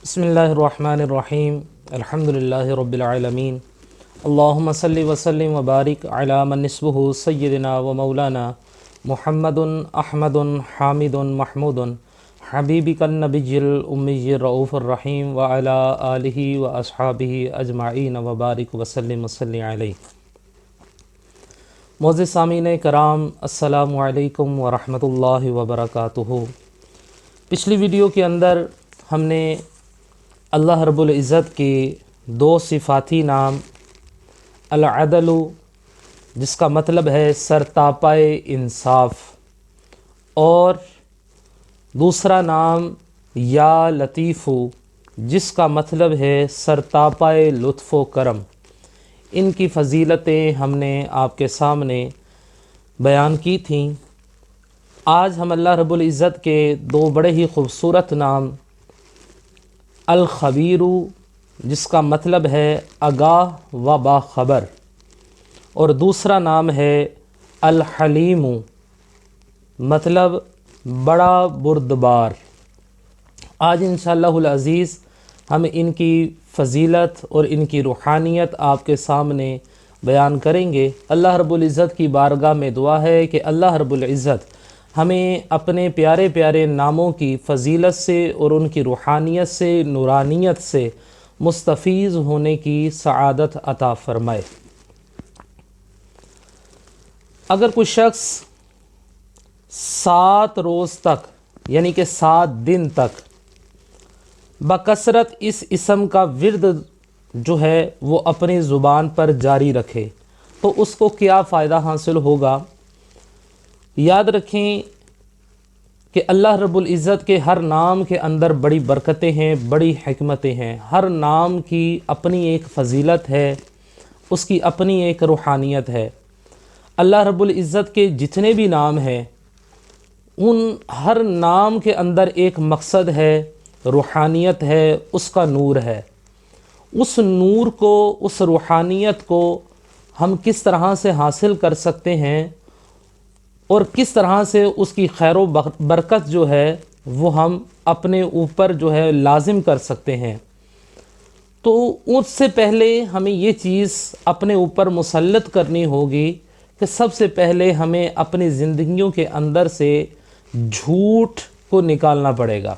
بسم اللہ الرحمن الرحیم الحمدللہ رب العالمین اللہم صلی وسلم وبارک علی من نسبہ سیدنا و مولانا محمد احمد حامد محمود حبیبک النبی الامی الرؤوف الرحیم وعلی آلہ و اصحابہ اجمعین وبارک وسلم وصلی علیہ۔ معزز سامعین کرام، السلام علیکم ورحمۃ اللہ وبرکاتہ۔ پچھلی ویڈیو کے اندر ہم نے اللہ رب العزت کے دو صفاتی نام العدل، جس کا مطلب ہے سرتاپائے انصاف، اور دوسرا نام یا لطیف، جس کا مطلب ہے سرتاپائے لطف و کرم، ان کی فضیلتیں ہم نے آپ کے سامنے بیان کی تھیں۔ آج ہم اللہ رب العزت کے دو بڑے ہی خوبصورت نام الخبیر، جس کا مطلب ہے آگاہ و باخبر، اور دوسرا نام ہے الحلیم، مطلب بڑا بردبار۔ آج انشاءاللہ العزیز ہم ان کی فضیلت اور ان کی روحانیت آپ کے سامنے بیان کریں گے۔ اللہ رب العزت کی بارگاہ میں دعا ہے کہ اللہ رب العزت ہمیں اپنے پیارے پیارے ناموں کی فضیلت سے اور ان کی روحانیت سے، نورانیت سے مستفیض ہونے کی سعادت عطا فرمائے۔ اگر کوئی شخص 7 روز تک یعنی کہ 7 دن تک بکثرت اس اسم کا ورد جو ہے وہ اپنی زبان پر جاری رکھے تو اس کو کیا فائدہ حاصل ہوگا؟ یاد رکھیں کہ اللہ رب العزت کے ہر نام کے اندر بڑی برکتیں ہیں، بڑی حکمتیں ہیں۔ ہر نام کی اپنی ایک فضیلت ہے، اس کی اپنی ایک روحانیت ہے۔ اللہ رب العزت کے جتنے بھی نام ہیں، ان ہر نام کے اندر ایک مقصد ہے، روحانیت ہے، اس کا نور ہے۔ اس نور کو، اس روحانیت کو ہم کس طرح سے حاصل کر سکتے ہیں اور کس طرح سے اس کی خیر و برکت جو ہے وہ ہم اپنے اوپر جو ہے لازم کر سکتے ہیں، تو اس سے پہلے ہمیں یہ چیز اپنے اوپر مسلط کرنی ہوگی کہ سب سے پہلے ہمیں اپنی زندگیوں کے اندر سے جھوٹ کو نکالنا پڑے گا،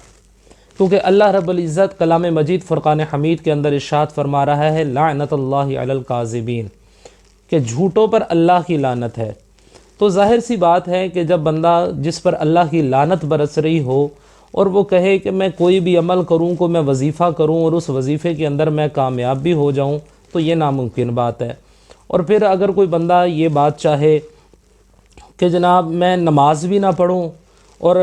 کیونکہ اللہ رب العزت کلام مجید فرقان حمید کے اندر ارشاد فرما رہا ہے لعنت اللہ علی الکاذبین، کہ جھوٹوں پر اللہ کی لعنت ہے۔ تو ظاہر سی بات ہے کہ جب بندہ جس پر اللہ کی لعنت برس رہی ہو اور وہ کہے کہ میں کوئی بھی عمل کروں کو میں وظیفہ کروں اور اس وظیفے کے اندر میں کامیاب بھی ہو جاؤں، تو یہ ناممکن بات ہے۔ اور پھر اگر کوئی بندہ یہ بات چاہے کہ جناب میں نماز بھی نہ پڑھوں اور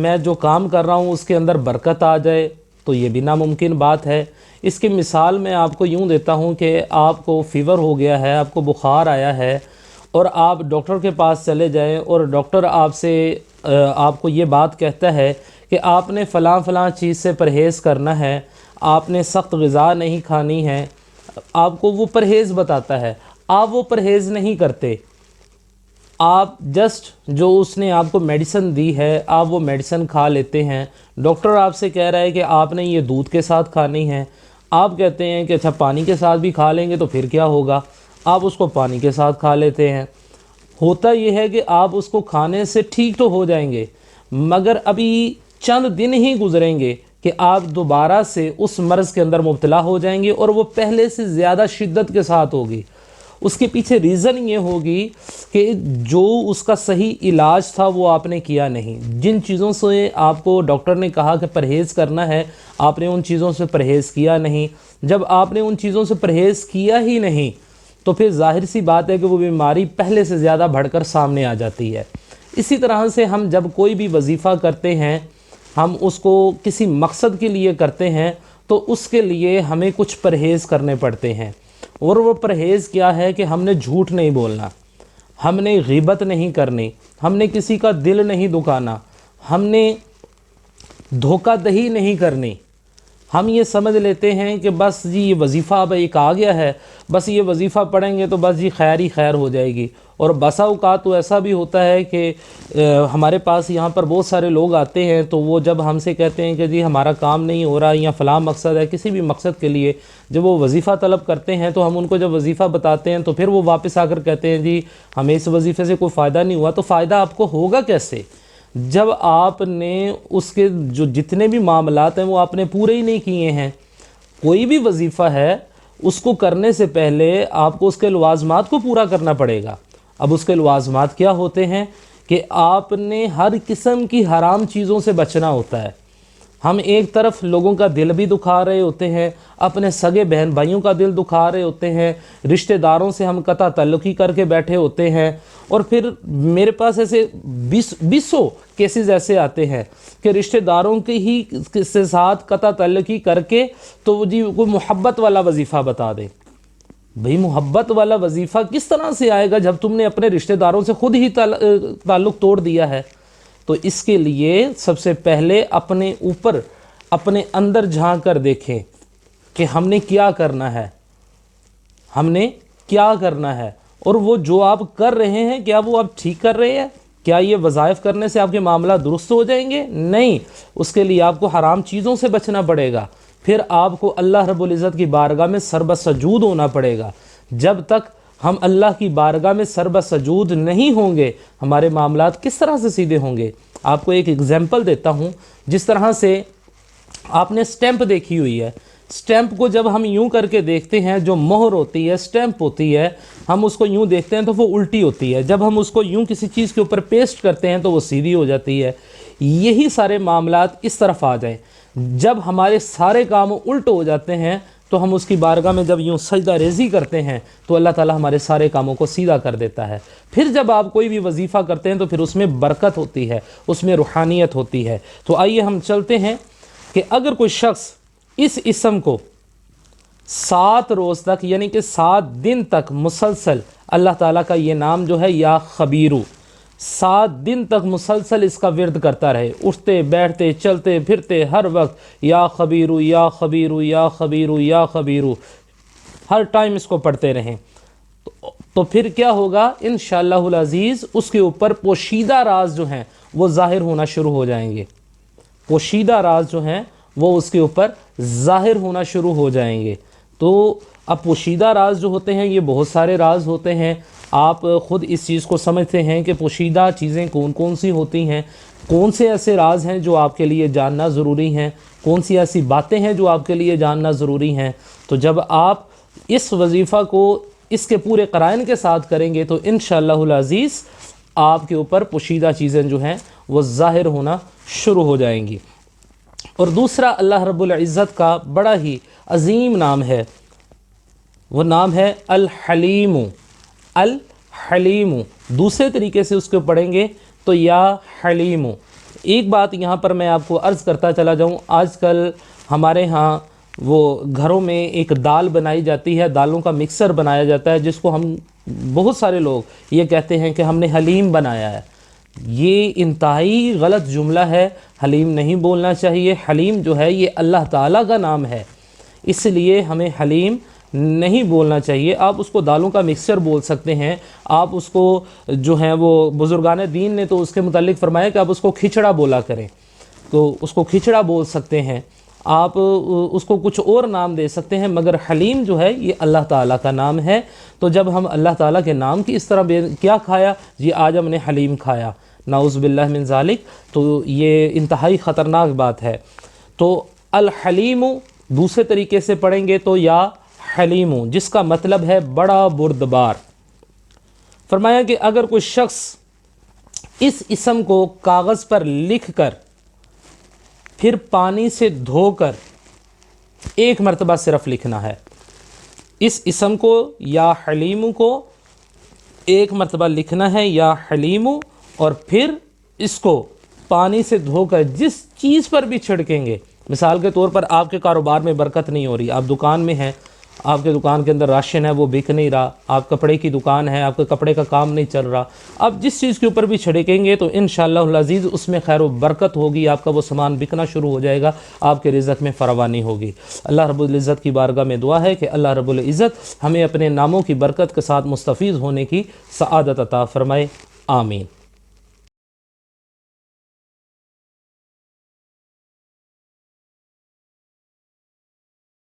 میں جو کام کر رہا ہوں اس کے اندر برکت آ جائے، تو یہ بھی ناممکن بات ہے۔ اس کی مثال میں آپ کو یوں دیتا ہوں کہ آپ کو فیور ہو گیا ہے، آپ کو بخار آیا ہے، اور آپ ڈاکٹر کے پاس چلے جائیں اور ڈاکٹر آپ کو یہ بات کہتا ہے کہ آپ نے فلاں فلاں چیز سے پرہیز کرنا ہے، آپ نے سخت غذا نہیں کھانی ہے، آپ کو وہ پرہیز بتاتا ہے، آپ وہ پرہیز نہیں کرتے، آپ جسٹ جو اس نے آپ کو میڈیسن دی ہے آپ وہ میڈیسن کھا لیتے ہیں۔ ڈاکٹر آپ سے کہہ رہا ہے کہ آپ نے یہ دودھ کے ساتھ کھانی ہے، آپ کہتے ہیں کہ اچھا پانی کے ساتھ بھی کھا لیں گے تو پھر کیا ہوگا، آپ اس کو پانی کے ساتھ کھا لیتے ہیں۔ ہوتا یہ ہے کہ آپ اس کو کھانے سے ٹھیک تو ہو جائیں گے، مگر ابھی چند دن ہی گزریں گے کہ آپ دوبارہ سے اس مرض کے اندر مبتلا ہو جائیں گے، اور وہ پہلے سے زیادہ شدت کے ساتھ ہوگی۔ اس کے پیچھے ریزن یہ ہوگی کہ جو اس کا صحیح علاج تھا وہ آپ نے کیا نہیں، جن چیزوں سے آپ کو ڈاکٹر نے کہا کہ پرہیز کرنا ہے آپ نے ان چیزوں سے پرہیز کیا نہیں۔ جب آپ نے ان چیزوں سے پرہیز کیا ہی نہیں تو پھر ظاہر سی بات ہے کہ وہ بیماری پہلے سے زیادہ بڑھ کر سامنے آ جاتی ہے۔ اسی طرح سے ہم جب کوئی بھی وظیفہ کرتے ہیں، ہم اس کو کسی مقصد کے لیے کرتے ہیں تو اس کے لیے ہمیں کچھ پرہیز کرنے پڑتے ہیں، اور وہ پرہیز کیا ہے کہ ہم نے جھوٹ نہیں بولنا، ہم نے غیبت نہیں کرنی، ہم نے کسی کا دل نہیں دکھانا، ہم نے دھوکہ دہی نہیں کرنی، ہم یہ سمجھ لیتے ہیں کہ بس جی یہ وظیفہ اب ایک آ گیا ہے، بس یہ وظیفہ پڑھیں گے تو بس جی خیر ہی خیر ہو جائے گی۔ اور بسا اوقات تو ایسا بھی ہوتا ہے کہ ہمارے پاس یہاں پر بہت سارے لوگ آتے ہیں، تو وہ جب ہم سے کہتے ہیں کہ جی ہمارا کام نہیں ہو رہا یا فلاں مقصد ہے، کسی بھی مقصد کے لیے جب وہ وظیفہ طلب کرتے ہیں تو ہم ان کو جب وظیفہ بتاتے ہیں تو پھر وہ واپس آ کر کہتے ہیں جی ہمیں اس وظیفے سے کوئی فائدہ نہیں ہوا۔ تو فائدہ آپ کو ہوگا کیسے جب آپ نے اس کے جو جتنے بھی معاملات ہیں وہ آپ نے پورے ہی نہیں کیے ہیں؟ کوئی بھی وظیفہ ہے اس کو کرنے سے پہلے آپ کو اس کے لوازمات کو پورا کرنا پڑے گا۔ اب اس کے لوازمات کیا ہوتے ہیں کہ آپ نے ہر قسم کی حرام چیزوں سے بچنا ہوتا ہے۔ ہم ایک طرف لوگوں کا دل بھی دکھا رہے ہوتے ہیں، اپنے سگے بہن بھائیوں کا دل دکھا رہے ہوتے ہیں، رشتہ داروں سے ہم قطع تعلقی کر کے بیٹھے ہوتے ہیں، اور پھر میرے پاس ایسے بیسوں کیسز ایسے آتے ہیں کہ رشتہ داروں کے ہی سے ساتھ قطع تعلقی کر کے تو جی کوئی محبت والا وظیفہ بتا دیں۔ بھئی محبت والا وظیفہ کس طرح سے آئے گا جب تم نے اپنے رشتہ داروں سے خود ہی تعلق توڑ دیا ہے؟ تو اس کے لیے سب سے پہلے اپنے اوپر اپنے اندر جھانک کر دیکھیں کہ ہم نے کیا کرنا ہے، ہم نے کیا کرنا ہے، اور وہ جو آپ کر رہے ہیں کیا وہ آپ ٹھیک کر رہے ہیں؟ کیا یہ وظائف کرنے سے آپ کے معاملات درست ہو جائیں گے؟ نہیں، اس کے لیے آپ کو حرام چیزوں سے بچنا پڑے گا۔ پھر آپ کو اللہ رب العزت کی بارگاہ میں سربسجود ہونا پڑے گا۔ جب تک ہم اللہ کی بارگاہ میں سربسجود نہیں ہوں گے ہمارے معاملات کس طرح سے سیدھے ہوں گے؟ آپ کو ایک اگزامپل دیتا ہوں۔ جس طرح سے آپ نے سٹیمپ دیکھی ہوئی ہے، سٹیمپ کو جب ہم یوں کر کے دیکھتے ہیں، جو مہر ہوتی ہے سٹیمپ ہوتی ہے، ہم اس کو یوں دیکھتے ہیں تو وہ الٹی ہوتی ہے، جب ہم اس کو یوں کسی چیز کے اوپر پیسٹ کرتے ہیں تو وہ سیدھی ہو جاتی ہے۔ یہی سارے معاملات اس طرف آ جائیں، جب ہمارے سارے کام الٹ ہو جاتے ہیں تو ہم اس کی بارگاہ میں جب یوں سجدہ ریزی کرتے ہیں تو اللہ تعالی ہمارے سارے کاموں کو سیدھا کر دیتا ہے۔ پھر جب آپ کوئی بھی وظیفہ کرتے ہیں تو پھر اس میں برکت ہوتی ہے، اس میں روحانیت ہوتی ہے۔ تو آئیے ہم چلتے ہیں کہ اگر کوئی شخص اس اسم کو 7 روز تک یعنی کہ 7 دن تک مسلسل اللہ تعالیٰ کا یہ نام جو ہے یا خبیرو 7 دن تک مسلسل اس کا ورد کرتا رہے، اٹھتے بیٹھتے چلتے پھرتے ہر وقت یا خبیرو یا خبیرو یا خبیرو یا خبیرو ہر ٹائم اس کو پڑھتے رہیں، تو پھر کیا ہوگا؟ انشاءاللہ العزیز اس کے اوپر پوشیدہ راز جو ہیں وہ ظاہر ہونا شروع ہو جائیں گے، پوشیدہ راز جو ہیں وہ اس کے اوپر ظاہر ہونا شروع ہو جائیں گے۔ تو اب پوشیدہ راز جو ہوتے ہیں یہ بہت سارے راز ہوتے ہیں، آپ خود اس چیز کو سمجھتے ہیں کہ پوشیدہ چیزیں کون کون سی ہوتی ہیں، کون سے ایسے راز ہیں جو آپ کے لیے جاننا ضروری ہیں، کون سی ایسی باتیں ہیں جو آپ کے لیے جاننا ضروری ہیں۔ تو جب آپ اس وظیفہ کو اس کے پورے قرائن کے ساتھ کریں گے تو انشاءاللہ العزیز آپ کے اوپر پوشیدہ چیزیں جو ہیں وہ ظاہر ہونا شروع ہو جائیں گی۔ اور دوسرا اللہ رب العزت کا بڑا ہی عظیم نام ہے، وہ نام ہے الحلیم۔ الحلیم دوسرے طریقے سے اس کو پڑھیں گے تو یا حلیم۔ ایک بات یہاں پر میں آپ کو عرض کرتا چلا جاؤں، آج کل ہمارے ہاں وہ گھروں میں ایک دال بنائی جاتی ہے، دالوں کا مکسر بنایا جاتا ہے، جس کو ہم بہت سارے لوگ یہ کہتے ہیں کہ ہم نے حلیم بنایا ہے۔ یہ انتہائی غلط جملہ ہے، حلیم نہیں بولنا چاہیے۔ حلیم جو ہے یہ اللہ تعالیٰ کا نام ہے، اس لیے ہمیں حلیم نہیں بولنا چاہیے۔ آپ اس کو دالوں کا مکسچر بول سکتے ہیں، آپ اس کو جو ہیں وہ بزرگان دین نے تو اس کے متعلق فرمایا کہ آپ اس کو کھچڑا بولا کریں، تو اس کو کھچڑا بول سکتے ہیں، آپ اس کو کچھ اور نام دے سکتے ہیں، مگر حلیم جو ہے یہ اللہ تعالیٰ کا نام ہے۔ تو جب ہم اللہ تعالیٰ کے نام کی اس طرح کیا کھایا جی آج ہم نے حلیم کھایا، نعوذ باللہ من ذالک، تو یہ انتہائی خطرناک بات ہے۔ تو الحلیم دوسرے طریقے سے پڑھیں گے تو یا حلیم، جس کا مطلب ہے بڑا بردبار۔ فرمایا کہ اگر کوئی شخص اس اسم کو کاغذ پر لکھ کر پھر پانی سے دھو کر ایک مرتبہ صرف لکھنا ہے، اس اسم کو یا حلیم کو ایک مرتبہ لکھنا ہے یا حلیم، اور پھر اس کو پانی سے دھو کر جس چیز پر بھی چھڑکیں گے، مثال کے طور پر آپ کے کاروبار میں برکت نہیں ہو رہی، آپ دکان میں ہیں آپ کے دکان کے اندر راشن ہے وہ بک نہیں رہا، آپ کپڑے کی دکان ہے، آپ کے کپڑے کا کام نہیں چل رہا، آپ جس چیز کے اوپر بھی چھڑکیں گے تو انشاءاللہ العزیز اس میں خیر و برکت ہوگی، آپ کا وہ سامان بکنا شروع ہو جائے گا، آپ کے رزق میں فراوانی ہوگی۔ اللہ رب العزت کی بارگاہ میں دعا ہے کہ اللہ رب العزت ہمیں اپنے ناموں کی برکت کے ساتھ مستفیض ہونے کی سعادت عطا فرمائے، آمین۔